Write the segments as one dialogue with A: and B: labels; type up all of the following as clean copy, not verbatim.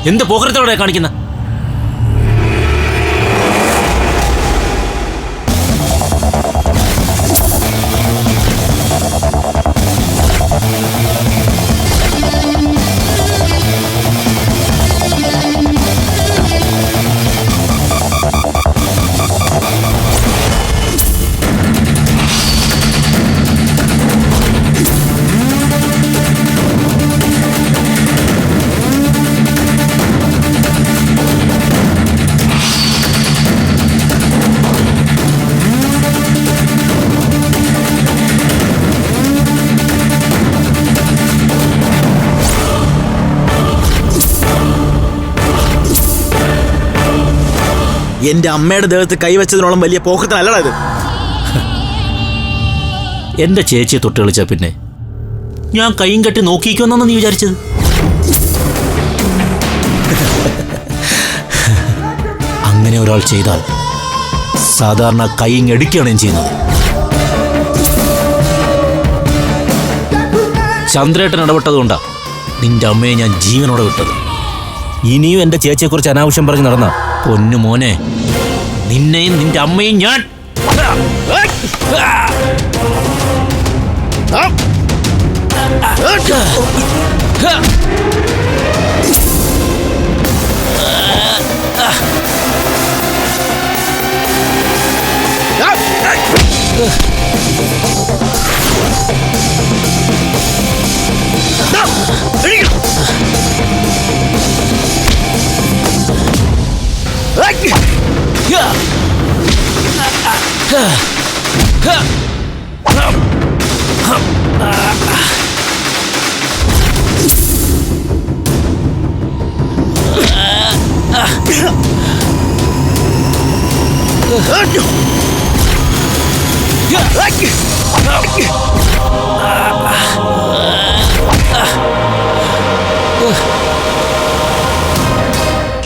A: എന്ത് പോകരത്തോടെ കാണിക്കുന്ന?
B: എന്റെ അമ്മയുടെ ദേഹത്ത് കൈവച്ചതിനോളം വലിയ പോക്കത്തിനല്ലടാ ഇത്.
A: എന്റെ ചേച്ചിയെ തൊട്ട് കളിച്ച പിന്നെ ഞാൻ കൈയും കെട്ടി നോക്കിക്കുമെന്നാണ് നീ വിചാരിച്ചത്? അങ്ങനെ ഒരാൾ ചെയ്താൽ സാധാരണ കൈയും എടുക്കുകയാണ് ഞാൻ ചെയ്യുന്നത്. ചന്ദ്രേട്ടൻ ഇടപെട്ടതുകൊണ്ടാ നിന്റെ അമ്മയെ ഞാൻ ജീവനോടെ വിട്ടത്. ഇനിയും എന്റെ ചേച്ചിയെക്കുറിച്ച് അനാവശ്യം പറഞ്ഞ് നടന്ന പൊന്നു മോനെ, നിന്നെയും നിന്റെ അമ്മയും ഞാൻ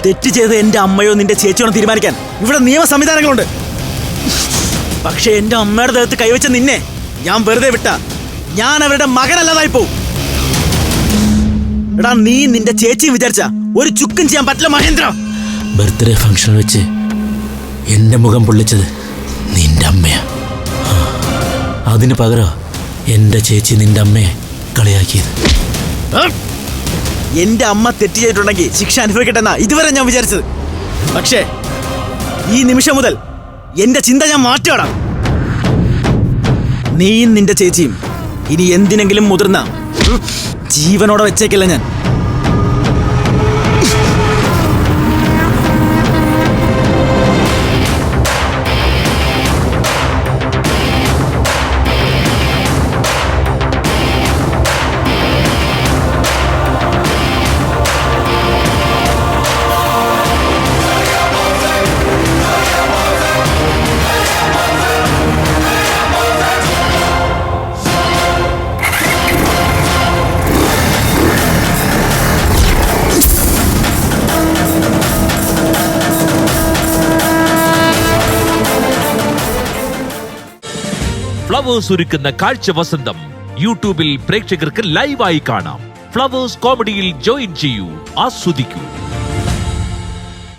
B: തെറ്റ് ചെയ്ത് എന്റെ അമ്മയോ നിന്റെ ചേച്ചിയോ തീരുമാനിക്കാൻ ഇവിടെ നിയമ സംവിധാനങ്ങളുണ്ട്. പക്ഷെ എന്റെ അമ്മയുടെ ദേഹത്ത് കൈവച്ച നിന്നെ ഞാൻ വെറുതെ വിട്ട ഞാൻ അവരുടെ മകനല്ലതായി പോവും. എടാ, നീ നിന്റെ ചേച്ചി വിചാരിച്ച ഒരു ചുക്കും ചെയ്യാൻ പറ്റില്ല മഹേന്ദ്ര.
A: ബർത്ത്ഡേ ഫംഗ്ഷൻ വെച്ച് എന്റെ മുഖം പൊള്ളിച്ചത് നിന്റെ അമ്മയാ. അതിന് പകരം എന്റെ ചേച്ചി നിന്റെ അമ്മയെ കളിയാക്കിയത്.
B: എന്റെ അമ്മ തെറ്റ് ചെയ്തിട്ടുണ്ടെങ്കിൽ ശിക്ഷ അനുഭവിക്കട്ടെ എന്നാ ഇതുവരെ ഞാൻ വിചാരിച്ചത്. പക്ഷേ ഈ നിമിഷം മുതൽ എന്റെ ചിന്ത ഞാൻ മാറ്റിയോടാ. നീയും നിന്റെ ചേച്ചിയും ഇനി എന്തിനെങ്കിലും മുതിർന്ന ജീവനോടെ വെച്ചേക്കില്ല ഞാൻ.
C: ഫ്ലവേഴ്സ് ഒരുക്കുന്ന കാഴ്ച വസന്തം യൂട്യൂബിൽ പ്രേക്ഷകർക്ക് ലൈവായി കാണാം. ഫ്ലവേഴ്സ് കോമഡിയിൽ ജോയിൻ ചെയ്യൂ, ആസ്വദിക്കൂ.